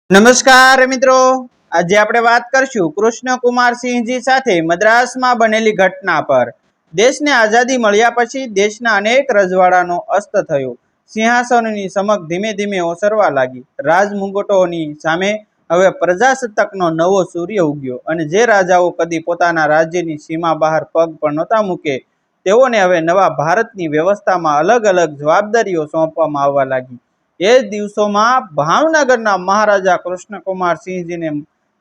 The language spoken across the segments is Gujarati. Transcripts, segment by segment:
નમસ્કાર મિત્રો, આજે આપણે વાત કરશું કૃષ્ણકુમારસિંહજી સાથે મદ્રાસમાં બનેલી ઘટના પર। દેશને આઝાદી મળ્યા પછી દેશના અનેક રજવાડાનો અસ્ત થયો। સિંહાસનોની સમક ધીમે ધીમે ઓસરવા લાગી। રાજમુગટોની સામે હવે પ્રજાસત્તાકનો નવો સૂર્ય ઉગ્યો અને જે રાજાઓ કદી પોતાના રાજ્યની સીમા બહાર પગ પણ નહોતા મૂકે તેઓને હવે નવા ભારતની વ્યવસ્થામાં અલગ અલગ જવાબદારીઓ સોંપવામાં આવવા લાગી। એ દિવસોમાં ભાવનગરના મહારાજા કૃષ્ણકુમારસિંહજીને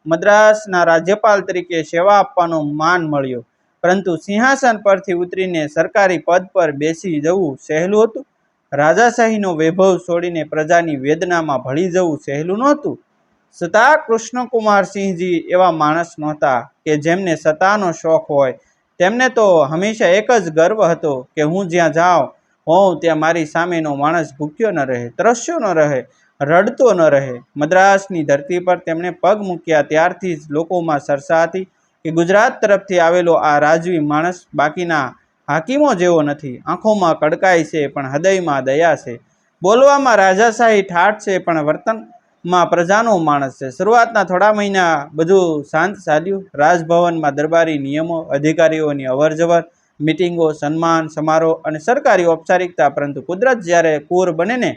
મદ્રાસના રાજ્યપાલ તરીકે સેવા આપવાનો માન મળ્યો, પરંતુ સિંહાસન પરથી ઉતરીને સરકારી પદ પર બેસી જવું સહેલું હતું? રાજાશાહીનો વૈભવ છોડીને પ્રજાની વેદનામાં ભળી જવું સહેલું નહોતું? છતાં કૃષ્ણકુમારસિંહજી એવા માણસ નહોતા કે જેમને સત્તાનો શોખ હોય। તેમને તો હંમેશા એક જ ગર્વ હતો કે હું જ્યાં જાઉં હોઉં ત્યાં મારી સામેનો માણસ ભૂખ્યો ન રહે, તરસ્યો ન રહે, રડતો ન રહે। મદ્રાસની ધરતી પર તેમણે પગ મૂક્યા ત્યારથી જ લોકોમાં ચર્ચા હતી કે ગુજરાત તરફથી આવેલો આ રાજવી માણસ બાકીના હાકીમો જેવો નથી। આંખોમાં કડકાઈ છે પણ હૃદયમાં દયા છે, બોલવામાં રાજાશાહી ઠાઠ છે પણ વર્તનમાં પ્રજાનો માણસ છે। શરૂઆતના થોડા મહિના બધું શાંત ચાલ્યું। રાજભવનમાં દરબારી નિયમો, અધિકારીઓની અવરજવર, મીટિંગો, સન્માન સમારોહ અને સરકારી ઔપચારિકતા, પરંતુ કુદરત જ્યારે કુર બને ને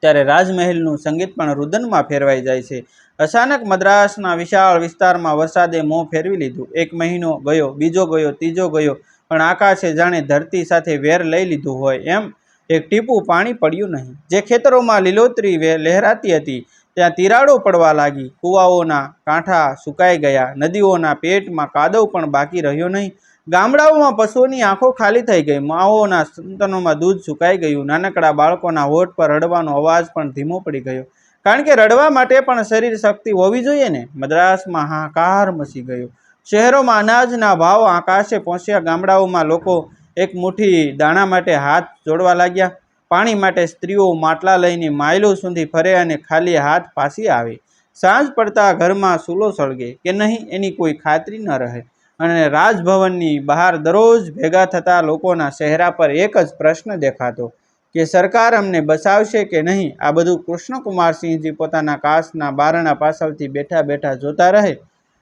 ત્યારે રાજમહેલનું સંગીત પણ રુદનમાં ફેરવાઈ જાય છે। અચાનક મદ્રાસના વિશાળ વિસ્તારમાં વરસાદે મોં ફેરવી લીધું। એક મહિનો ગયો, બીજો ગયો, ત્રીજો ગયો, પણ આકાશે જાણે ધરતી સાથે વેર લઈ લીધું હોય એમ એક ટીપું પાણી પડ્યું નહીં। જે ખેતરોમાં લીલોતરી લહેરાતી હતી ત્યાં તિરાડો પડવા લાગી। કૂવાઓના કાંઠા સુકાઈ ગયા, નદીઓના પેટમાં કાદવ પણ બાકી રહ્યો નહીં। ગામડાઓમાં પશુઓની આંખો ખાલી થઈ ગઈ, માઓના સંતાનોમાં દૂધ સુકાઈ ગયું, નાનકડા બાળકોના હોઠ પર રડવાનો અવાજ પણ ધીમો પડી ગયો, કારણ કે રડવા માટે પણ શરીર શક્તિ હોવી જોઈએ ને। મદ્રાસમાં હાહાકાર મચી ગયો। શહેરોમાં અનાજના ભાવ આકાશે પહોંચ્યા। ગામડાઓમાં લોકો એક મુઠ્ઠી દાણા માટે હાથ જોડવા લાગ્યા। પાણી માટે સ્ત્રીઓ માટલા લઈને માઇલો સુધી ફરે અને ખાલી હાથ પાછી આવે। સાંજ પડતા ઘરમાં ચૂલો સળગે કે નહીં એની કોઈ ખાતરી ન રહે, અને રાજભવનની બહાર દરરોજ ભેગા થતા લોકોના ચહેરા પર એક જ પ્રશ્ન દેખાતો કે સરકાર અમને બચાવશે કે નહીં? આ બધું કૃષ્ણકુમારસિંહજી પોતાના કાચના બારણા પાછળથી બેઠા બેઠા જોતા રહે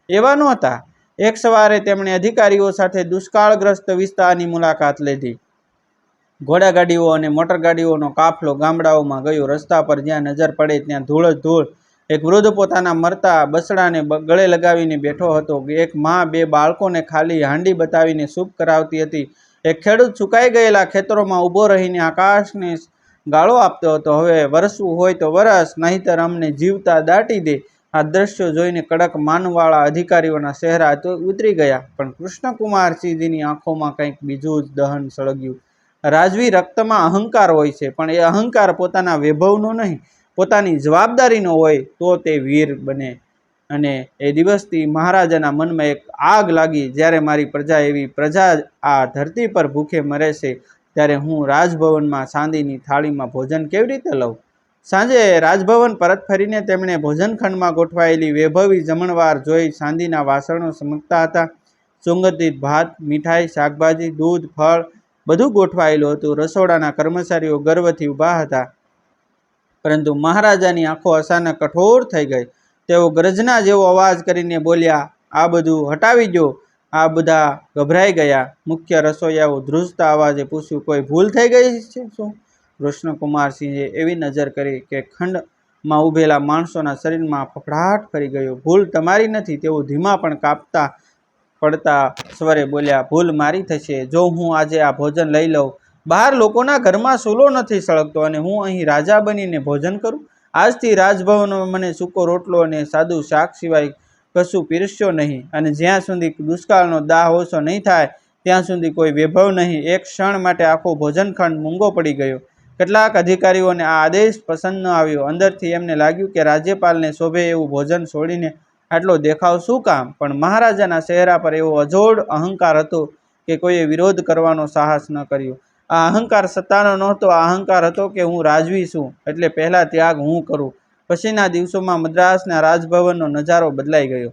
એવા નહોતા। એક સવારે તેમણે અધિકારીઓ સાથે દુષ્કાળગ્રસ્ત વિસ્તારની મુલાકાત લીધી। ઘોડાગાડીઓ અને મોટરગાડીઓનો કાફલો ગામડાઓમાં ગયો। રસ્તા પર જ્યાં નજર પડે ત્યાં ધૂળ જ ધૂળ। એક વૃદ્ધ પોતાના મરતા બસડાને ગળે લગાવીને બેઠો હતો। એક મા બે બાળકોને ખાલી હાંડી બતાવીને સૂપ કરાવતી હતી। એક ખેડૂત સુકાઈ ગયેલા ખેતરોમાં ઊભો રહીને આકાશને ગાળો આપતો હતો, હવે વરસવું હોય તો વરસ, નહીંતર અમને જીવતા દાટી દે। આ દ્રશ્યો જોઈને કડક માનવાળા અધિકારીઓના ચહેરા ઉતરી ગયા, પણ કૃષ્ણકુમારસિંહજીની આંખોમાં કંઈક બીજું જ દહન સળગ્યું। રાજવી રક્તમાં અહંકાર હોય છે, પણ એ અહંકાર પોતાના વૈભવનો નહીં, પોતાની જવાબદારીનો હોય તો તે વીર બને। અને એ દિવસથી મહારાજાના મનમાં એક આગ લાગી, જ્યારે મારી પ્રજા એવી પ્રજા આ ધરતી પર ભૂખે મરે છે ત્યારે હું રાજભવનમાં ચાંદીની થાળીમાં ભોજન કેવી રીતે લઉં? સાંજે રાજભવન પરત ફરીને તેમણે ભોજનખંડમાં ગોઠવાયેલી વૈભવી જમણવાર જોઈ। ચાંદીના વાસણો ચમકતા હતા, સુગંધિત ભાત, મીઠાઈ, શાકભાજી, દૂધ, ફળ બધું ગોઠવાયેલું હતું। રસોડાના કર્મચારીઓ ગર્વથી ઊભા હતા, પરંતુ મહારાજાની આંખો અચાનક કઠોર થઈ ગઈ। તેઓ ગર્જના જેવો અવાજ કરીને બોલ્યા, આ બધું હટાવી દો। આ બધા ગભરાઈ ગયા। મુખ્ય રસોઈયાઓ ધ્રુજતા અવાજે પૂછ્યું, કોઈ ભૂલ થઈ ગઈ છે શું? કૃષ્ણકુમારસિંહે એવી નજર કરી કે ખંડમાં ઊભેલા માણસોના શરીરમાં ફફડાટ ફરી ગયો। ભૂલ તમારી નથી, તેઓ ધીમા પણ કાપતા પડતા સ્વરે બોલ્યા, ભૂલ મારી થશે જો હું આજે આ ભોજન લઈ લઉં। બહાર લોકોના ઘરમાં ચૂલો નથી સળગતો અને હું અહીં રાજા બનીને ભોજન કરું? આજથી રાજભવનમાં મને સૂકો રોટલો અને સાદું શાક સિવાય કશું પીરસ્યો નહીં, અને જ્યાં સુધી દુષ્કાળનો દાહ ઓછો નહીં થાય ત્યાં સુધી કોઈ વૈભવ નહીં। એક ક્ષણ માટે આખો ભોજનખંડ મૂંગો પડી ગયો। કેટલાક અધિકારીઓને આ આદેશ પસંદ ન આવ્યો। અંદરથી એમને લાગ્યું કે રાજ્યપાલને શોભે એવું ભોજન છોડીને આટલો દેખાવ શું કામ? પણ મહારાજાના ચહેરા પર એવો અજોડ અહંકાર હતો કે કોઈએ વિરોધ કરવાનો સાહસ ન કર્યો। આ અહંકાર સત્તાનો નહોતો, આ અહંકાર હતો કે હું રાજવી છું, એટલે પહેલા ત્યાગ હું કરું। પછીના દિવસોમાં મદ્રાસના રાજભવનનો નજારો બદલાઈ ગયો।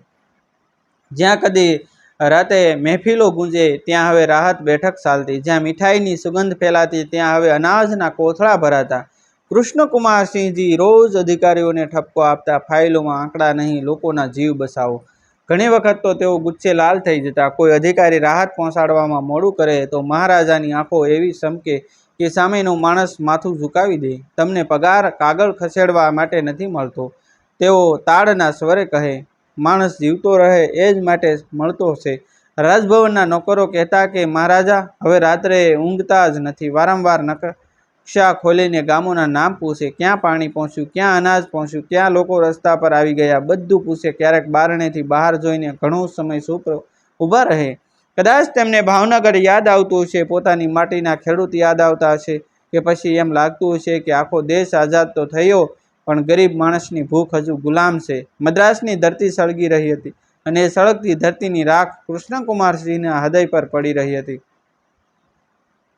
જ્યાં કદી રાતે મહેફિલો ગુંજે ત્યાં હવે રાહત બેઠક ચાલતી, જ્યાં મીઠાઈની સુગંધ ફેલાતી ત્યાં હવે અનાજના કોથળા ભરાતા। કૃષ્ણકુમારસિંહજી રોજ અધિકારીઓને ઠપકો આપતા, ફાઇલોમાં આંકડા નહીં, લોકોના જીવ બચાવો. ઘણી વખત તો તેઓ ગુસ્સે લાલ થઈ જતા. કોઈ અધિકારી રાહત પહોંચાડવામાં મોડું કરે તો મહારાજાની આંખો એવી ચમકે કે સામેનો માણસ માથું ઝુકાવી દે. તમને પગાર કાગળ ખસેડવા માટે નથી મળતો, તેઓ તાડના સ્વરે કહે. માણસ જીવતો રહે એ જ માટે મળતો છે. રાજભવનના નોકરો કહેતા કે મહારાજા હવે રાત્રે ઊંઘતા જ નથી. વારંવાર નકશા ખોલીને ગામોના નામ પૂછે. ક્યાં પાણી પહોંચ્યું, ક્યાં અનાજ પહોંચ્યું, ક્યાં લોકો રસ્તા પર આવી ગયા, બધું પૂછે. ક્યારેક બારણેથી બહાર જોઈને ઘણો સમય ચૂપ ઊભા રહે. કદાચ તેમને ભાવનગર યાદ આવતું હશે, પોતાની માટીના ખેડૂત યાદ આવતા હશે, કે પછી એમ લાગતું હશે કે આખો દેશ આઝાદ તો થયો પણ ગરીબ માણસની ભૂખ હજુ ગુલામ છે. મદ્રાસની ધરતી સળગી રહી હતી અને એ સળગતી ધરતીની રાખ કૃષ્ણકુમારસિંહના હૃદય પર પડી રહી હતી.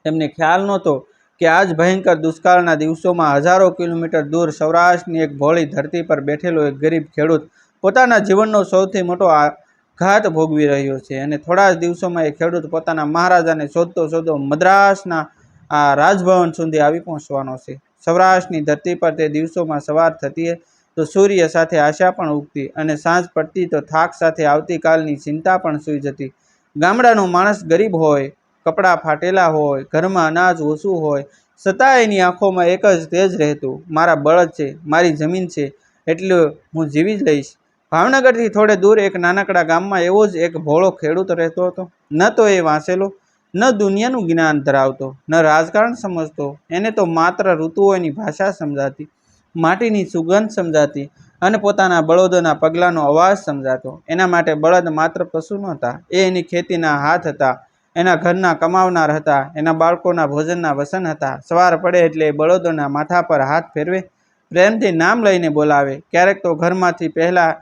તેમને ખ્યાલ નહોતો કે આજ ભયંકર દુષ્કાળના દિવસોમાં હજારો કિલોમીટર દૂર સૌરાષ્ટ્રની એક ભોળી ધરતી પર બેઠેલો એક ગરીબ ખેડૂત પોતાના જીવનનો સૌથી મોટો આઘાત ભોગવી રહ્યો છે. અને થોડા જ દિવસોમાં એ ખેડૂત પોતાના મહારાજાને શોધતો શોધતો મદ્રાસના આ રાજભવન સુધી આવી પહોંચવાનો છે. સૌરાષ્ટ્રની ધરતી પર તે દિવસોમાં સવાર થતી તો સૂર્ય સાથે આશા પણ ઉગતી, અને સાંજ પડતી તો થાક સાથે આવતીકાલની ચિંતા પણ સૂઈ જતી. ગામડાનો માણસ ગરીબ હોય, કપડાં ફાટેલા હોય, ઘરમાં અનાજ ઓછું હોય, છતાં એની આંખોમાં એક જ તેજ રહેતું, મારા બળદ છે, મારી જમીન છે, એટલે હું જીવી જ લઈશ. ભાવનગરથી થોડે દૂર એક નાનકડા ગામમાં એવો જ એક ભોળો ખેડૂત રહેતો હતો. ન તો એ વાંચેલો, ન દુનિયાનું જ્ઞાન ધરાવતો, ન રાજકારણ સમજતો. એને તો માત્ર ઋતુઓની ભાષા સમજાતી, માટીની સુગંધ સમજાતી અને પોતાના બળદોના પગલાંનો અવાજ સમજાતો. એના માટે બળદ માત્ર પશુ નહોતા, એ એની ખેતીના હાથ હતા, એના ઘરના કમાવનાર હતા, એના બાળકોના ભોજનના વસન હતા. સવાર પડે એટલે એ બળદોના માથા પર હાથ ફેરવે, પ્રેમથી નામ લઈને બોલાવે. ક્યારેક તો ઘરમાંથી પહેલાં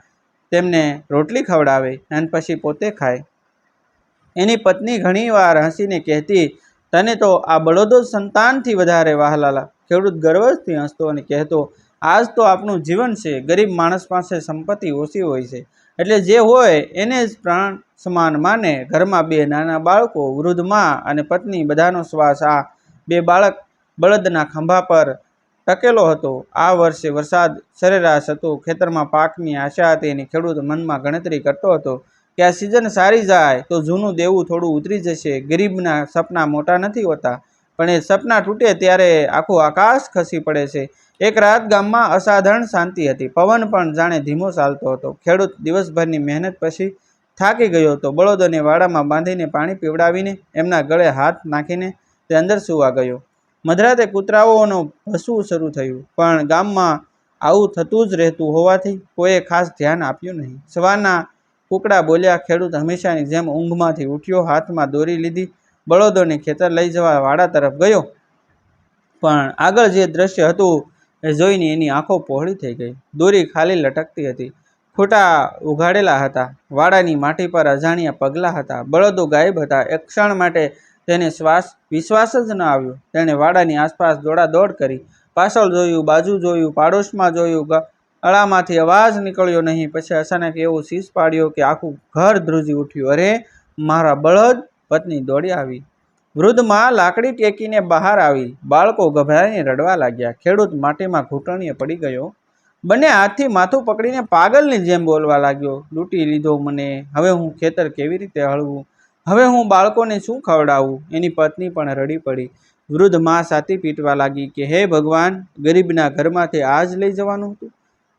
તેમને રોટલી ખવડાવે અને પછી પોતે ખાય. એની પત્ની ઘણીવાર હસીને કહેતી, તને તો આ બળદો જ સંતાનથી વધારે વહાલા. ખેડૂત ગર્વથી હસતો અને કહેતો, આજ તો આપણું જીવન છે. ગરીબ માણસ પાસે સંપત્તિ ઓછી હોય છે, એટલે જે હોય એને જ પ્રાણ સમાન માને. ઘરમાં બે નાના બાળકો, વૃદ્ધ મા અને પત્ની, બધાનો શ્વાસ આ બે બળદના ખંભા પર ટકેલો હતો. આ વર્ષે વરસાદ સરેરાશ હતો, ખેતરમાં પાકની આશા હતી અને ખેડૂત મનમાં ગણતરી કરતો હતો કે આ સિઝન સારી જાય તો જૂનું દેવું થોડું ઉતરી જશે. ગરીબના સપના મોટા નથી હોતા, પણ એ સપના તૂટે ત્યારે આખું આકાશ ખસી પડે છે. એક રાત ગામમાં અસાધારણ શાંતિ હતી. પવન પણ જાણે ધીમો ચાલતો હતો. ખેડૂત દિવસભરની મહેનત પછી થાકી ગયો હતો. બળદોને વાડામાં બાંધીને પાણી પીવડાવીને એમના ગળે હાથ નાખીને તે અંદર સૂવા ગયો. મધરાતે કૂતરાઓનું ભસવું શરૂ થયું, પણ ગામમાં આવું થતું જ રહેતું હોવાથી કોઈએ ખાસ ધ્યાન આપ્યું નહીં. સવારના કૂકડા બોલ્યા. ખેડૂત હંમેશાની જેમ ઊંઘમાંથી ઉઠ્યો, હાથમાં દોરી લીધી, બળદોને ખેતર લઈ જવા વાડા તરફ ગયો. પણ આગળ જે દ્રશ્ય હતું એ જોઈને એની આંખો પહોળી થઈ ગઈ. દોરી ખાલી લટકતી હતી, ખૂંટા ઉઘાડેલા હતા, વાડાની માટી પર અજાણ્યા પગલાં હતા, બળદો ગાયબ હતા. એક ક્ષણ માટે તેને વિશ્વાસ જ ન આવ્યો. તેણે વાડાની આસપાસ દોડાદોડ કરી, પાછળ જોયું, બાજુ જોયું, પાડોશમાં જોયું, ગળામાંથી અવાજ નીકળ્યો નહીં. પછી અચાનક એવો શીશ પાડ્યો કે આખું ઘર ધ્રુજી ઉઠ્યું. અરે મારા બળદ! પત્ની દોડી આવી. વૃદ્ધ માં લાકડી ટેકીને બહાર આવી. બાળકો ગભરાઈને રડવા લાગ્યા. ખેડૂત માટીમાં ઘૂંટણીએ પડી ગયો. બંને હાથથી માથું પકડીને પાગલની જેમ બોલવા લાગ્યો, લૂંટી લીધો મને. હવે હું ખેતર કેવી રીતે હળવું? હવે હું બાળકોને શું ખવડાવું? એની પત્ની પણ રડી પડી. વૃદ્ધ માં છાતી પીટવા લાગી કે હે ભગવાન, ગરીબના ઘરમાંથી આ જ લઈ જવાનું હતું?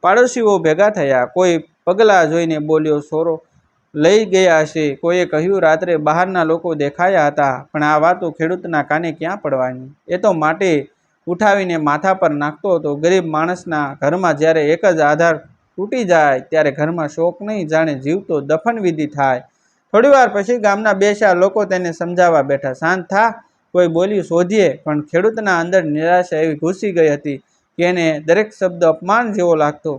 પાડોશીઓ ભેગા થયા. કોઈ પગલાં જોઈને બોલ્યો, સોરો લઈ ગયા હશે. કોઈએ કહ્યું, રાત્રે બહારના લોકો દેખાયા હતા. પણ આ વાતો ખેડૂતના કાને ક્યાં પડવાની? એ તો માટે ઉઠાવીને માથા પર નાખતો હતો. ગરીબ માણસના ઘરમાં જ્યારે એક જ આધાર તૂટી જાય ત્યારે ઘરમાં શોક નહીં, જાણે જીવતો દફન વિધિ થાય. થોડીવાર પછી ગામના 2-4 લોકો તેને સમજાવવા બેઠા. શાંત થા, કોઈ બોલ્યું, શોધીએ. પણ ખેડૂતના અંદર નિરાશા એવી ઘૂસી ગઈ હતી કે એને દરેક શબ્દ અપમાન જેવો લાગતો.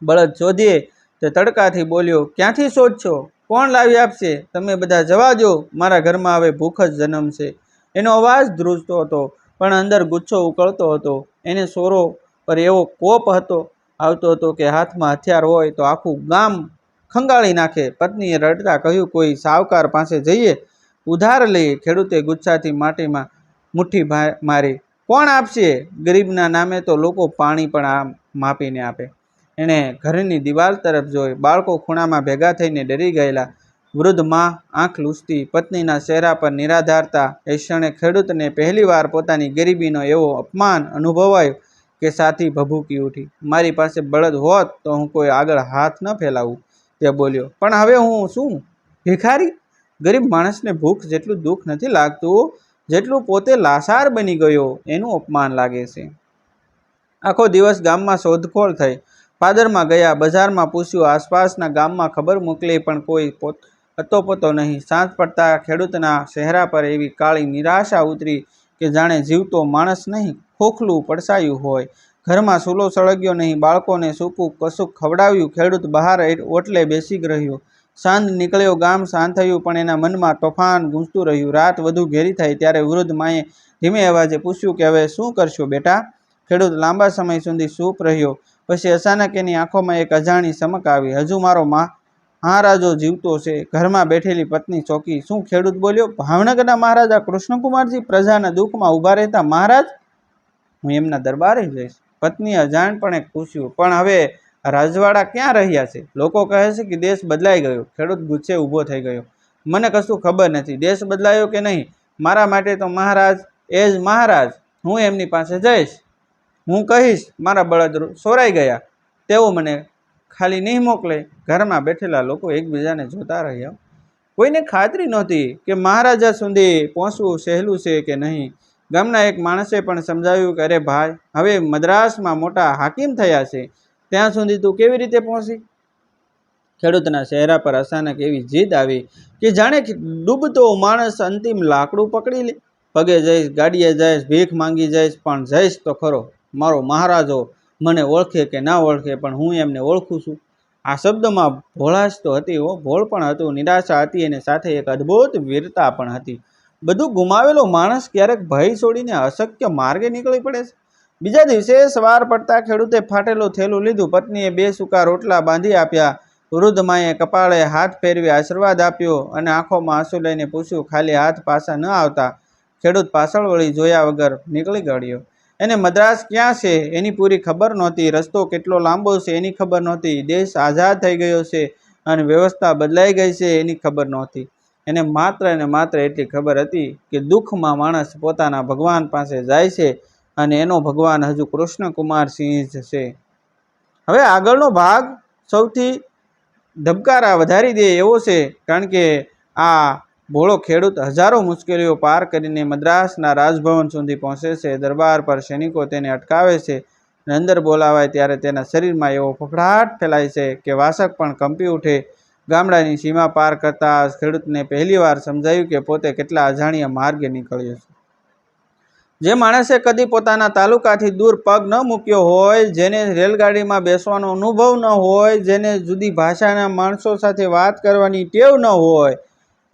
બળદ શોધીએ તે તડકાથી બોલ્યો, ક્યાંથી શોધશો? કોણ લાવી આપશે? તમે બધા જવા દો, મારા ઘરમાં હવે ભૂખ જ જન્મશે. એનો અવાજ ધ્રુજતો હતો, પણ અંદર ગુસ્સો ઉકળતો હતો. એને સોરો પર એવો કોપ આવતો હતો કે હાથમાં હથિયાર હોય તો આખું ગામ ખંગાળી નાખે. પત્નીએ રડતા કહ્યું, કોઈ સાવકાર પાસે જઈએ, ઉધાર લઈએ. ખેડૂતે ગુસ્સાથી માટીમાં મુઠ્ઠી મારી. કોણ આપશે? ગરીબના નામે તો લોકો પાણી પણ માપીને આપે. એણે ઘરની દિવાલ તરફ જોઈ. બાળકો ખૂણામાં ભેગા થઈને ડરી ગયેલા. વૃદ્ધ માં આંખ લૂછતી પત્નીના ચહેરા પર નિરાધારતા. એ ક્ષણે ખેડૂતને પહેલીવાર પોતાની ગરીબીનો એવો અપમાન અનુભવાયો કે છાતી ભભૂકી ઉઠી. મારી પાસે બળદ હોત તો હું કોઈ આગળ હાથ ન ફેલાવું, તે બોલ્યો. પણ હવે હું શું, ભિખારી? ગરીબ માણસને ભૂખ જેટલું દુઃખ નથી લાગતું જેટલું પોતે લાચાર બની ગયો એનું અપમાન લાગે છે. આખો દિવસ ગામમાં શોધખોળ થઈ. પાદરમાં ગયા, બજારમાં પૂછ્યું, આસપાસના ગામમાં ખબર મોકલી, પણ કોઈ અતોપતો નહીં. સાંજ પડતા ખેડૂતના ચહેરા પર એવી કાળી નિરાશા ઉતરી કે જાણે જીવતો માણસ નહીં, ખોખલું પડસાયું હોય. ઘરમાં ચૂલો સળગ્યો નહીં, બાળકોને સૂકું કશુંક ખવડાવ્યું. ખેડૂત બહાર ઓટલે બેસી રહ્યો. સાંજ નીકળ્યો, ગામ શાંત થયું, પણ એના મનમાં તોફાન ગૂંજતું રહ્યું. રાત વધુ ઘેરી થઈ ત્યારે વૃદ્ધ માએ ધીમે અવાજે પૂછ્યું કે હવે શું કરશો બેટા? ખેડૂત લાંબા સમય સુધી ચૂપ રહ્યો. પછી અચાનક એની આંખોમાં એક અજાણી ચમક આવી. હજુ મારો મહારાજો જીવતો છે. ઘરમાં બેઠેલી પત્ની ચોંકી. શું? ખેડૂત બોલ્યો. ભાવનગરના મહારાજા કૃષ્ણકુમારજી, પ્રજાના દુઃખમાં ઊભા રહેતા મહારાજ. હું એમના દરબારે જઈશ. પત્નીએ અજાણપણે પૂછ્યું. પણ હવે રાજવાડા ક્યાં રહ્યા છે? લોકો કહે છે કે દેશ બદલાઈ ગયો. ખેડૂત ગુસ્સે ઊભો થઈ ગયો. મને કશું ખબર નથી. દેશ બદલાયો કે નહીં, મારા માટે તો મહારાજ એ જ મહારાજ. હું એમની પાસે જઈશ. હું કહીશ મારા બળદ ચોરાઈ ગયા, તેઓ મને ખાલી નહીં મોકલે. ઘરમાં બેઠેલા લોકો એકબીજાને જોતા રહ્યા. કોઈને ખાતરી નહોતી કે મહારાજા સુધી પહોંચવું સહેલું છે કે નહીં. ગામના એક માણસે પણ સમજાવ્યું કે અરે ભાઈ, હવે મદ્રાસમાં મોટા હાકીમ થયા છે, ત્યાં સુધી તું કેવી રીતે પહોંચી? ખેડૂતના ચહેરા પર અચાનક એવી જીદ આવી કે જાણે ડૂબતો માણસ અંતિમ લાકડું પકડી લે. પગે જઈશ, ગાડીએ જઈશ, ભીખ માંગી જઈશ, પણ જઈશ તો ખરો. મારો મહારાજો મને ઓળખે કે ના ઓળખે, પણ હું એમને ઓળખું છું. આ શબ્દમાં ભોળાશ તો હતી, ભોળ પણ હતું, નિરાશા હતી, અને સાથે એક અદ્ભુત વીરતા પણ હતી. બધું ગુમાવેલો માણસ ક્યારેક ભય છોડીને અશક્ય માર્ગે નીકળી પડે છે. બીજા દિવસે સવાર પડતા ખેડૂતે ફાટેલું થેલું લીધું. પત્નીએ 2 સૂકા રોટલા બાંધી આપ્યા. વૃદ્ધ માએ કપાળે હાથ ફેરવી આશીર્વાદ આપ્યો અને આંખોમાં આંસુ લઈને પૂછ્યું, ખાલી હાથ પાછા ન આવતા? ખેડૂત પાછળ વળી જોયા વગર નીકળી ગયો. એને મદ્રાસ ક્યાં છે એની પૂરી ખબર નહોતી. રસ્તો કેટલો લાંબો છે એની ખબર નહોતી. દેશ આઝાદ થઈ ગયો છે અને વ્યવસ્થા બદલાઈ ગઈ છે એની ખબર નહોતી. એને માત્ર ને માત્ર એટલી ખબર હતી કે દુઃખમાં માણસ પોતાના ભગવાન પાસે જાય છે અને એનો ભગવાન હજુ કૃષ્ણકુમારસિંહ જ છે. હવે આગળનો ભાગ સૌથી ધબકારા વધારી દે એવો છે, કારણ કે આ ભોળો ખેડૂત હજારો મુશ્કેલીઓ પાર કરીને મદ્રાસના રાજભવન સુધી પહોંચે છે. દરબાર પર સૈનિકો તેને અટકાવે છે અને અંદર બોલાવાય ત્યારે તેના શરીરમાં એવો ફફડાટ ફેલાય છે કે વાસક પણ કંપી ઉઠે. ગામડાની સીમા પાર કરતા ખેડૂતને પહેલીવાર સમજાયું કે પોતે કેટલા અજાણ્યા માર્ગે નીકળ્યો છે. જે માણસે કદી પોતાના તાલુકાથી દૂર પગ ન મૂક્યો હોય, જેને રેલગાડીમાં બેસવાનો અનુભવ ન હોય, જેને જુદી ભાષાના માણસો સાથે વાત કરવાની ટેવ ન હોય,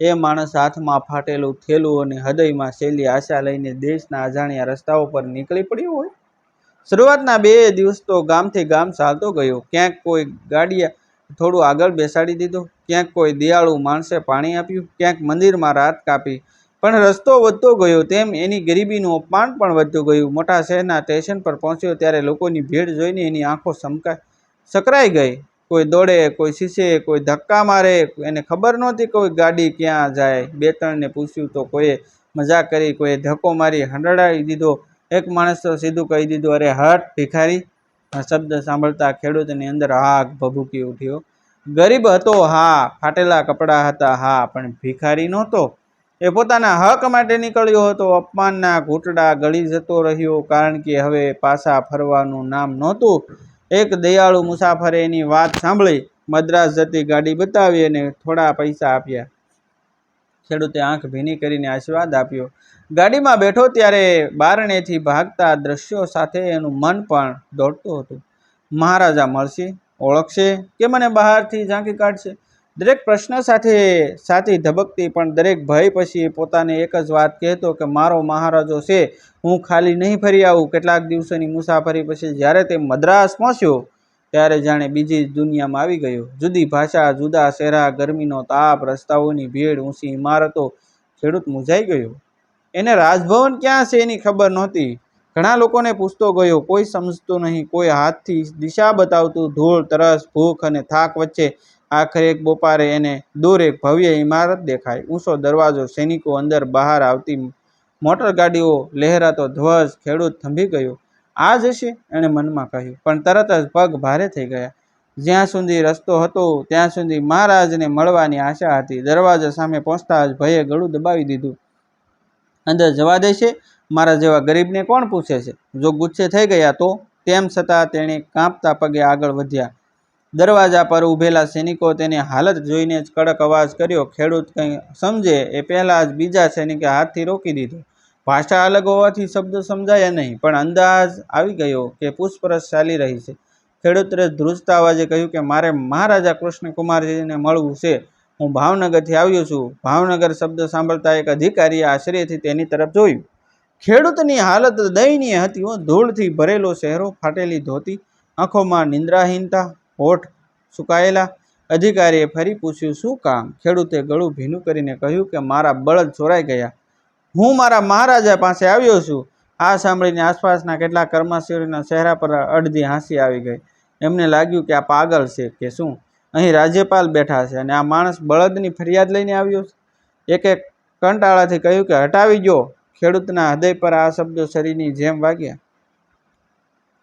એ માણસ હાથમાં ફાટેલું થેલું અને હૃદયમાં છેલ્લી આશા લઈને દેશના અજાણ્યા રસ્તાઓ પર નીકળી પડ્યો હોય. શરૂઆતના 2 દિવસ તો ગામથી ગામ ચાલતો ગયો. ક્યાંક કોઈ ગાડીએ થોડું આગળ બેસાડી દીધો, ક્યાંક કોઈ દયાળુ માણસે પાણી આપ્યું, ક્યાંક મંદિરમાં રાત કાપી. પણ રસ્તો વધતો ગયો તેમ એની ગરીબીનું અપમાન પણ વધતું ગયું. મોટા શહેરના સ્ટેશન પર પહોંચ્યો ત્યારે લોકોની ભીડ જોઈને એની આંખો સકરાઈ ગઈ. કોઈ દોડે, કોઈ શીશે, કોઈ ધક્કા મારે. એને ખબર નહોતી કોઈ ગાડી ક્યાં જાય. 2-3ને પૂછ્યું તો કોઈએ મજાક કરી, કોઈએ ધક્કો મારી હંડળાવી દીધો. એક માણસ તો સીધું કહી દીધું, અરે હટ ભિખારી. આ શબ્દ સાંભળતા ખેડૂતની અંદર આગ ભભૂકી ઉઠ્યો. ગરીબ હતો, હા, ફાટેલા કપડાં હતા, હા, પણ ભિખારી નહોતો. એ પોતાના હક માટે નીકળ્યો હતો. અપમાનના ઘૂંટડા ગળી જતો રહ્યો, કારણ કે હવે પાછા ફરવાનું નામ નહોતું. એક દયાળુ મુસાફરે એની વાત સાંભળી, મદ્રાસ જતી ગાડી બતાવી અને થોડા પૈસા આપ્યા. ખેડૂતે આંખ ભીની કરીને આશીર્વાદ આપ્યો. ગાડીમાં બેઠો ત્યારે બારણેથી ભાગતા દ્રશ્યો સાથે એનું મન પણ દોડતું હતું. મહારાજા મળશે, ઓળખશે કે મને બહારથી ઝાંકી કાઢશે? દરેક પ્રશ્ન સાથે છાતી ધબકતી, પણ દરેક ભય પછી પોતાને એક જ વાત કહેતો કે મારો મહારાજો છે, હું ખાલી નહીં ફરી આવું. કેટલાક દિવસોની મુસાફરી પછી જ્યારે તે મદ્રાસ પહોંચ્યો ત્યારે જાણે બીજી દુનિયામાં આવી ગયો. જુદી ભાષા, જુદા ચહેરા, ગરમીનો તાપ, રસ્તાઓની ભીડ, ઊંચી ઇમારતો. ખેડૂત મૂંઝાઈ ગયો. એને રાજભવન ક્યાં છે એની ખબર નહોતી. ઘણા લોકોને પૂછતો ગયો, કોઈ સમજતું નહીં. કોઈ હાથથી દિશા બતાવતું. ધૂળ, તરસ, ભૂખ અને થાક વચ્ચે આખરે એક બપોરે એને દૂર એક ભવ્ય ઇમારત દેખાઈ. ઊંચો દરવાજો, સૈનિકો, અંદર બહાર આવતી મોટરગાડીઓ, લહેરાતો ધ્વજ. ખેડૂત થંભી ગયો. આ જ હશે, એણે મનમાં કહ્યું, પણ તરત જ પગ ભારે થઈ ગયા. જ્યાં સુધી રસ્તો હતો ત્યાં સુધી મહારાજને મળવાની આશા હતી. દરવાજા સામે પહોંચતા જ ભયે ગળું દબાવી દીધું. અંદર જવા દેશે? મારા જેવા ગરીબને કોણ પૂછે છે? જો ગુસ્સે થઈ ગયા તો? તેમ છતાં તેણે કાંપતા પગે આગળ વધ્યા. દરવાજા પર ઊભેલા સૈનિકો તેની હાલત જોઈને જ કડક અવાજ કર્યો. ખેડૂત કંઈ સમજે એ પહેલાં જ બીજા સૈનિકે હાથથી રોકી દીધો. ભાષા અલગ હોવાથી શબ્દો સમજાયા નહીં, પણ અંદાજ આવી ગયો કે પૂછપરછ ચાલી રહી છે. ખેડૂતે ધ્રુજતા અવાજે કહ્યું કે મારે મહારાજા કૃષ્ણકુમારજીને મળવું છે. હું ભાવનગરથી આવ્યો છું. ભાવનગર શબ્દ સાંભળતા એક અધિકારીએ આશ્ચર્યથી તેની તરફ જોયું. ખેડૂતની હાલત દયનીય હતી. ધૂળથી ભરેલો ચહેરો, ફાટેલી ધોતી, આંખોમાં નિંદ્રાહીનતા, હોઠ સુકાયેલા. અધિકારીએ ફરી પૂછ્યું, શું કામ? ખેડૂતે ગળું ભીનું કરીને કહ્યું કે મારા બળદ ચોરાઈ ગયા. હું મારા મહારાજા પાસે આવ્યો છું. આ સાંભળીને આસપાસના કેટલાક કર્મચારીઓના ચહેરા પર અડધી હાંસી આવી ગઈ. એમને લાગ્યું કે આ પાગલ છે કે શું? અહીં રાજ્યપાલ બેઠા છે અને આ માણસ બળદની ફરિયાદ લઈને આવ્યો છે. એક કંટાળાથી કહ્યું કે હટાવી ગયો. ખેડૂતના હૃદય પર આ શબ્દો છરીની જેમ વાગ્યા.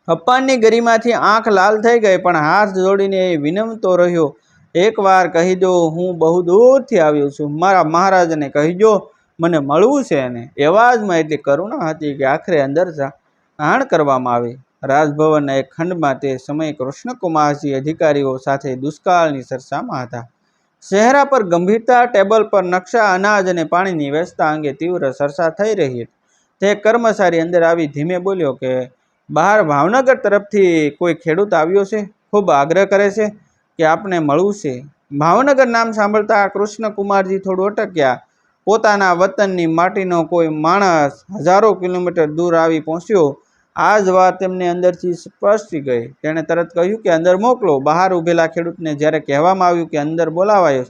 અપમાનની ગરિમાથી આંખ લાલ થઈ ગઈ, પણ હાથ જોડીને એ વિનમતો રહ્યો. એકવાર કહી દો, હું બહુ દૂરથી આવ્યો છું. મારા મહારાજને કહી દો મને મળવું છે. અને અવાજમાં એટલી કરુણા હતી કે આખરે અંદર જાણ કરવામાં આવી. રાજભવનના એક ખંડમાં તે સમયે કૃષ્ણકુમારજી અધિકારીઓ સાથે દુષ્કાળની ચર્ચામાં હતા. ચહેરા પર ગંભીરતા. ટેબલ પર નકશા, અનાજ અને પાણીની વ્યવસ્થા અંગે તીવ્ર ચર્ચા થઈ રહી હતી. તે કર્મચારી અંદર આવી ધીમે બોલ્યો કે બહાર ભાવનગર તરફથી કોઈ ખેડૂત આવ્યો છે. ખૂબ આગ્રહ કરે છે કે આપને મળવું છે. ભાવનગર નામ સાંભળતા કૃષ્ણકુમારજી થોડું અટક્યા. પોતાના વતનની માટીનો કોઈ માણસ હજારો કિલોમીટર દૂર આવી પહોંચ્યો. આ જ વાત તેમને અંદરથી સ્પષ્ટી ગઈ. તેણે તરત કહ્યું કે અંદર મોકલો. બહાર ઊભેલા ખેડૂતને જ્યારે કહેવામાં આવ્યું કે અંદર બોલાવાયો,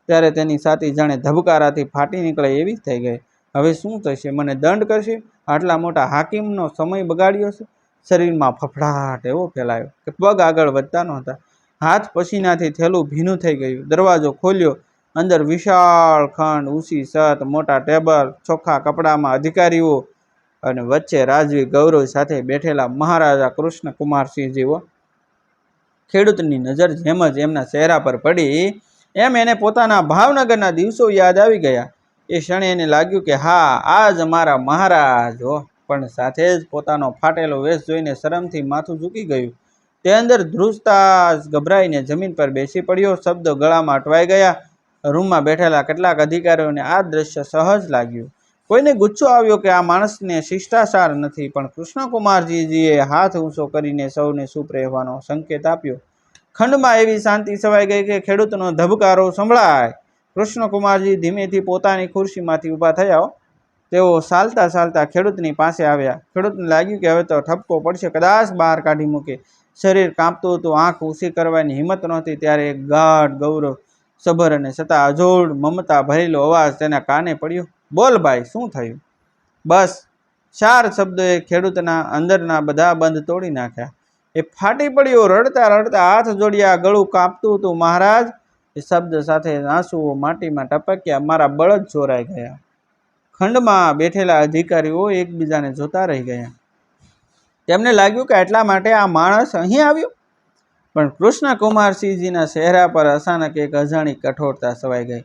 ત્યારે તેની છાતી જાણે ધબકારાથી ફાટી નીકળે એવી થઈ ગઈ. હવે શું થશે? મને દંડ કરશે? આટલા મોટા હાકીમનો સમય બગાડ્યો છે. શરીરમાં ફફડાટ એવો ફેલાયો કે પગ આગળ વધતા નહોતા. હાથ પસીનાથી થેલું ભીનું થઈ ગયું. દરવાજો ખોલ્યો. અંદર વિશાળ ખંડ, ઊંચી છત, મોટા ટેબલ, ચોખ્ખા કપડામાં અધિકારીઓ અને વચ્ચે રાજવી ગૌરવ સાથે બેઠેલા મહારાજા કૃષ્ણકુમારસિંહજીઓ. ખેડૂતની નજર જેમ જ એમના ચહેરા પર પડી એમ એને પોતાના ભાવનગરના દિવસો યાદ આવી ગયા. એ ક્ષણે એને લાગ્યું કે હા, આ જ મારા મહારાજ. પણ સાથે જ પોતાનો ફાટેલો વેશ જોઈને શરમથી માથું ઝૂકી ગયું. તે અંદર ધ્રુજતા જ ગભરાઈને જમીન પર બેસી પડ્યો. શબ્દો ગળામાં અટવાઈ ગયા. રૂમમાં બેઠેલા કેટલાક અધિકારીઓને આ દ્રશ્ય સહજ લાગ્યું. કોઈને ગુસ્સો આવ્યો કે આ માણસને શિષ્ટાચાર નથી, પણ કૃષ્ણકુમારજીએ હાથ ઊંચો કરીને સૌને ચૂપ રહેવાનો સંકેત આપ્યો. ખંડમાં એવી શાંતિ છવાઈ ગઈ કે ખેડૂતનો ધબકારો સંભળાય. કૃષ્ણકુમારજી ધીમેથી પોતાની ખુરશીમાંથી ઊભા થયા. તેઓ ચાલતા ચાલતા ખેડૂતની પાસે આવ્યા. ખેડૂતને લાગ્યું કે હવે તો ઠપકો પડશે, કદાચ બહાર કાઢી મૂકે. શરીર કાંપતું હતું, આંખ ઊંચી કરવાની હિંમત નહોતી. ત્યારે એક ગાઢ ગૌરવ સભર અને છતાં અજોડ મમતા ભરેલો અવાજ તેના કાને પડ્યો. બોલ ભાઈ, શું થયું? બસ 4 શબ્દોએ ખેડૂતના અંદરના બધા બંધ તોડી નાખ્યા. એ ફાટી પડ્યો. રડતા રડતા હાથ જોડ્યા. ગળું કાંપતું હતું. મહારાજ, એ શબ્દ સાથે આંસુઓ માટીમાં ટપક્યા. મારા બળદ ચોરાઈ ગયા. ખંડમાં બેઠેલા અધિકારીઓ એકબીજાને જોતા રહી ગયા. તેમને લાગ્યું કે એટલા માટે આ માણસ અહીં આવ્યો. પણ કૃષ્ણકુમારસિંહજીના ચહેરા પર અચાનક એક અજાણી કઠોરતા છવાઈ ગઈ.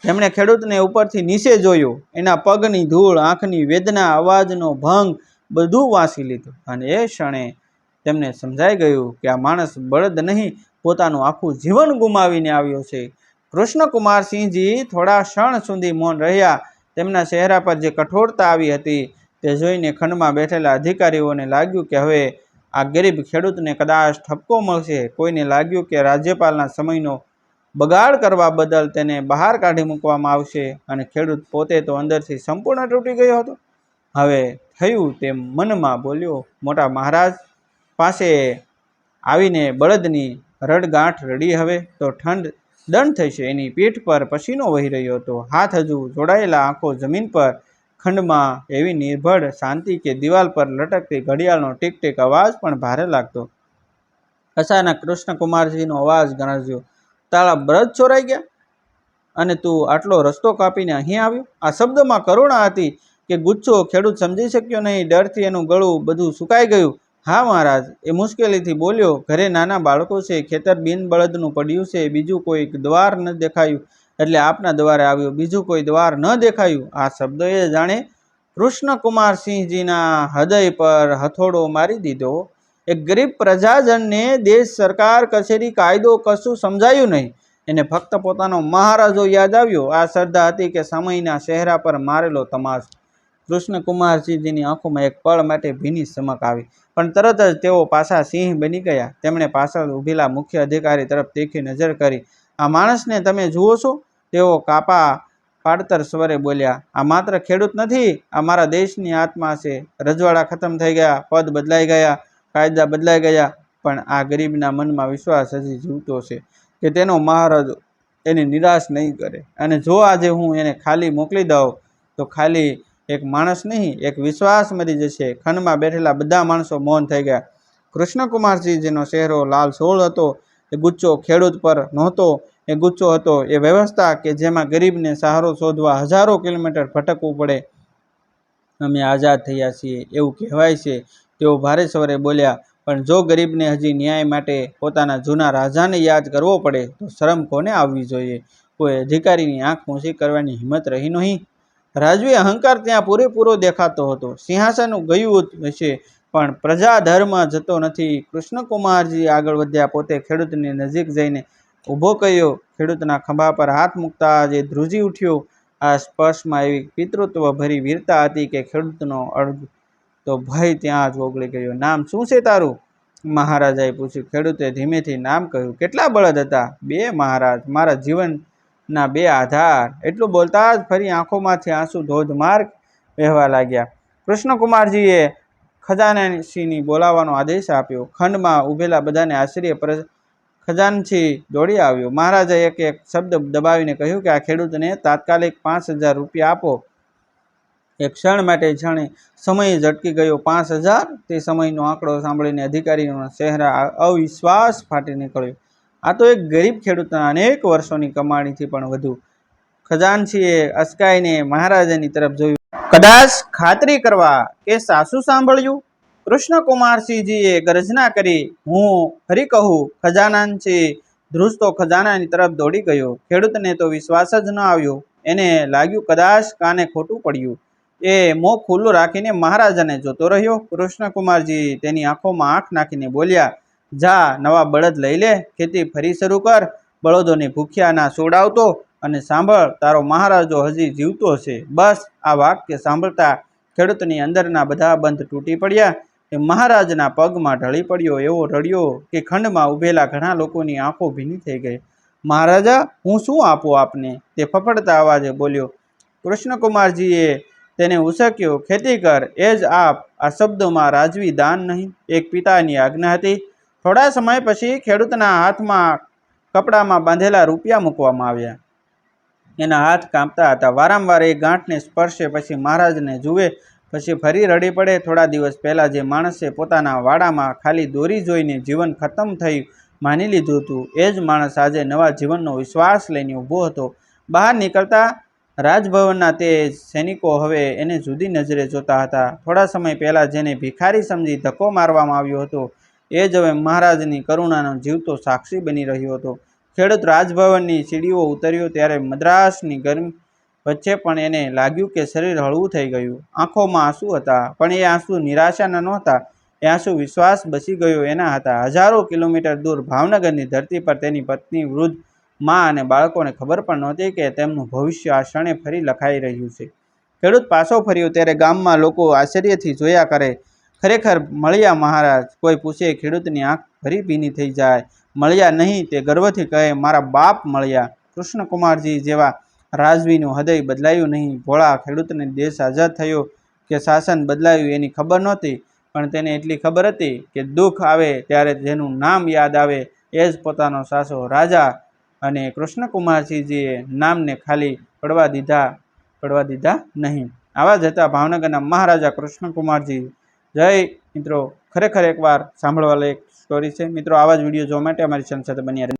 તેમણે ખેડૂતને ઉપરથી નીચે જોયો. એના પગની ધૂળ, આંખની વેદના, અવાજનો ભંગ બધું વાંચી લીધું. અને એ ક્ષણે તેમને સમજાઈ ગયું કે આ માણસ બળદ નહીં, પોતાનું આખું જીવન ગુમાવીને આવ્યો છે. કૃષ્ણકુમારસિંહજી થોડા ક્ષણ સુધી મૌન રહ્યા. તેમના ચહેરા પર જે કઠોરતા આવી હતી તે જોઈને ખંડમાં બેઠેલા અધિકારીઓને લાગ્યું કે હવે આ ગરીબ ખેડૂતને કદાચ ઠપકો મળશે. કોઈને લાગ્યું કે રાજ્યપાલના સમયનો બગાડ કરવા બદલ તેને બહાર કાઢી મૂકવામાં આવશે. અને ખેડૂત પોતે તો અંદરથી સંપૂર્ણ તૂટી ગયો હતો. હવે થયું તેમ મનમાં બોલ્યો, મોટા મહારાજ પાસે આવીને બળદની રડગાંઠ રડી. હવે તો દંડ થશે. એની પીઠ પર પસીનો વહી રહ્યો હતો. હાથ હજુ જોડાયેલા, આંખો જમીન પર. ખંડમાં એવી નિર્ભળ શાંતિ કે દિવાલ પર લટકતી ઘડિયાળનો ટીક ટીક અવાજ પણ ભારે લાગતો. અચાનક કૃષ્ણકુમારજીનો અવાજ ગરજ્યો, તારા બળદ ચોરાઈ ગયા અને તું આટલો રસ્તો કાપીને અહીં આવ્યો? આ શબ્દમાં કરુણા હતી કે ગુસ્સો. ખેડૂત સમજી શક્યો નહીં. ડરથી એનું ગળું બધું સુકાઈ ગયું. હા મહારાજ, એ મુશ્કેલીથી બોલ્યો. ઘરે નાના બાળકો છે, ખેતર બિન બળદનું પડ્યું છે, બીજું કોઈ દ્વાર ન દેખાયું એટલે આપના દ્વારે આવ્યો. બીજું કોઈ દ્વાર ન દેખાયું? આ શબ્દોએ જાણે કૃષ્ણકુમારસિંહજીના હૃદય પર હથોડો મારી દીધો. એક ગરીબ પ્રજાજનને દેશ, સરકાર, કચેરી, કાયદો કશું સમજાયું નહીં. એને ફક્ત પોતાનો મહારાજો યાદ આવ્યો. આ શ્રદ્ધા હતી કે સમયના ચહેરા પર મારેલો તમાશો. કૃષ્ણકુમારસિંહજીની આંખોમાં એક પળ માટે ભીની ચમક આવી, પણ તરત જ તેઓ પાછા સિંહ બની ગયા. તેમણે પાછળ ઊભેલા મુખ્ય અધિકારી તરફ તીખી નજર કરી. આ માણસને તમે જુઓ છો? તેઓ કાપા પાડતર સ્વરે બોલ્યા. આ માત્ર ખેડૂત નથી, આ મારા દેશની આત્મા છે. રજવાડા ખતમ થઈ ગયા, પદ બદલાઈ ગયા, કાયદા બદલાઈ ગયા, પણ આ ગરીબના મનમાં વિશ્વાસ હજી જીવતો છે કે તેનો મહારાજો એને નિરાશ નહીં કરે. અને જો આજે હું એને ખાલી મોકલી દઉં તો ખાલી એક માણસ નહીં, એક વિશ્વાસ મરી જશે. ખંડમાં બેઠેલા બધા માણસો મૌન થઈ ગયા. કૃષ્ણકુમારસિંહજીનો ચહેરો લાલસોળ હતો. એ ગુસ્સો ખેડૂત પર નહોતો, એ ગુસ્સો હતો એ વ્યવસ્થા કે જેમાં ગરીબને સહારો શોધવા હજારો કિલોમીટર ભટકવું પડે. અમે આઝાદ થયા છીએ એવું કહેવાય છે, તેઓ ભારે સ્વરે બોલ્યા, પણ જો ગરીબને હજી ન્યાય માટે પોતાના જૂના રાજાને યાદ કરવો પડે તો શરમ કોને આવવી જોઈએ? કોઈ અધિકારીની આંખ ઊંચી કરવાની હિંમત રહી નહીં. રાજવી અહંકાર ત્યાં પૂરેપૂરો દેખાતો હતો. સિંહાસન ગયું હશે પણ પ્રજા ધર્મ જતો નથી. કૃષ્ણકુમારજી આગળ વધ્યા. પોતે ખેડૂતની નજીક જઈને ઊભો કર્યો. ખેડૂતના ખભા પર હાથ મૂકતા જ એ ધ્રુજી ઉઠ્યો. આ સ્પર્શમાં એવી પિતૃત્વ ભરી વીરતા હતી કે ખેડૂતનો અર્ધ તો ભય ત્યાં જ ઓગળી ગયો. નામ શું છે તારું? મહારાજાએ પૂછ્યું. ખેડૂતે ધીમેથી નામ કહ્યું. કેટલા બળદ હતા? 2 મહારાજ, મારા જીવનના 2 આધાર. એટલું બોલતા જ ફરી આંખોમાંથી આંસુ ધોધમાર વહેવા લાગ્યા. કૃષ્ણકુમારજીએ ખજાનચીને બોલાવવાનો આદેશ આપ્યો. ખંડમાં ઊભેલા બધાને આશ્ચર્ય. ખજાનચી દોડી આવ્યો. મહારાજાએ એક એક શબ્દ દબાવીને કહ્યું કે આ ખેડૂતને તાત્કાલિક 5000 રૂપિયા આપો. એક ક્ષણ માટે સમય ઝટકી ગયો. 5000? તે સમયનો આંકડો સાંભળીને અધિકારીઓના ચહેરા અવિશ્વાસ ફાટી નીકળ્યો. આ તો એક ગરીબ ખેડૂતના અનેક વર્ષોની કમાણીથી પણ વધુ. ખજાનચીએ અચકાઈને મહારાજાની તરફ જોયું. કદાચ ખાતરી કરવા કે સાસુ સાંભળ્યું? કૃષ્ણકુમારસિંહજીએ ગર્જના કરી. હું ફરી કહું. ખજાનચી ધ્રુજતો ખજાનાની તરફ દોડી ગયો. ખેડૂતને તો વિશ્વાસ જ ન આવ્યો. એને લાગ્યું કદાચ કાને ખોટું પડ્યું. એ મોં ખુલ્લું રાખીને મહારાજાને જોતો રહ્યો. કૃષ્ણકુમારજી તેની આંખોમાં આંખ નાખીને બોલ્યા, જા, નવા બળદ લઈ લે, ખેતી ફરી શરૂ કર, બળદોને ભૂખ્યા ના સોડાવતો. અને સાંભળ, તારો મહારાજો હજી જીવતો છે. બસ આ વાક્ય સાંભળતા ખેડૂતની અંદરના બધા બંધ તૂટી પડ્યા. એ મહારાજના પગમાં ઢળી પડ્યો. એવો રડ્યો કે ખંડમાં ઊભેલા ઘણા લોકોની આંખો ભીની થઈ ગઈ. મહારાજા, હું શું આપું આપને? તે ફફડતા અવાજે બોલ્યો. કૃષ્ણકુમારજીએ તેને ઉસક્યો. ખેતી કર, એ જ આપ. આ શબ્દોમાં રાજવી દાન નહીં, એક પિતાની આજ્ઞા હતી. થોડા સમય પછી ખેડૂતના હાથમાં કપડામાં બાંધેલા રૂપિયા મૂકવામાં આવ્યા. એના હાથ કાંપતા હતા. વારંવાર એ ગાંઠને સ્પર્શે, પછી મહારાજને જુએ, પછી ફરી રડી પડે. થોડા દિવસ પહેલા જે માણસે પોતાના વાડામાં ખાલી દોરી જોઈને જીવન ખતમ થઈ માની લીધું હતું, એ જ માણસ આજે નવા જીવનનો વિશ્વાસ લઈને ઊભો હતો. બહાર નીકળતા રાજભવનના તે સૈનિકો હવે એને જુદી નજરે જોતા હતા. થોડા સમય પહેલા જેને ભિખારી સમજી ધક્કો મારવામાં આવ્યો હતો, એ જ હવે મહારાજની કરુણાનો જીવતો સાક્ષી બની રહ્યો હતો. ખેડૂત રાજભવનની સીડીઓ ઉતર્યો ત્યારે મદ્રાસની ગરમી વચ્ચે પણ એને લાગ્યું કે શરીર હળવું થઈ ગયું. આંખોમાં આંસુ હતા, પણ એ આંસુ નિરાશાના નહોતા. એ આંસુ વિશ્વાસ બસી ગયો એના હતા. હજારો કિલોમીટર દૂર ભાવનગરની ધરતી પર તેની પત્ની, વૃદ્ધ મા અને બાળકોને ખબર પણ નહોતી કે તેમનું ભવિષ્ય આ ક્ષણે ફરી લખાઈ રહ્યું છે. ખેડૂત પાછો ફર્યો ત્યારે ગામમાં લોકો આશ્ચર્યથી જોયા કરે. ખરેખર મળ્યા મહારાજ? કોઈ પૂછે. ખેડૂતની આંખ ફરી ભીની થઈ જાય. મળ્યા નહીં, તે ગર્વથી કહે, મારા બાપ મળ્યા. કૃષ્ણકુમારજી જેવા રાજવીનું હૃદય બદલાયું નહીં. ભોળા ખેડૂતને દેશ આઝાદ થયો કે શાસન બદલાયું એની ખબર નહોતી, પણ તેને એટલી ખબર હતી કે દુઃખ આવે ત્યારે જેનું નામ યાદ આવે એ જ પોતાનો સાચો રાજા. અને કૃષ્ણકુમારસિંહજીએ નામને ખાલી પડવા દીધા નહીં. આવા જ હતા ભાવનગરના મહારાજા કૃષ્ણકુમારજી. જય મિત્રો, ખરેખર એકવાર સાંભળવા લાયક સ્ટોરી છે મિત્રો. આવા જ વિડીયો જોવા માટે અમારી ચેનલ સાથે બન્યા રહેજો.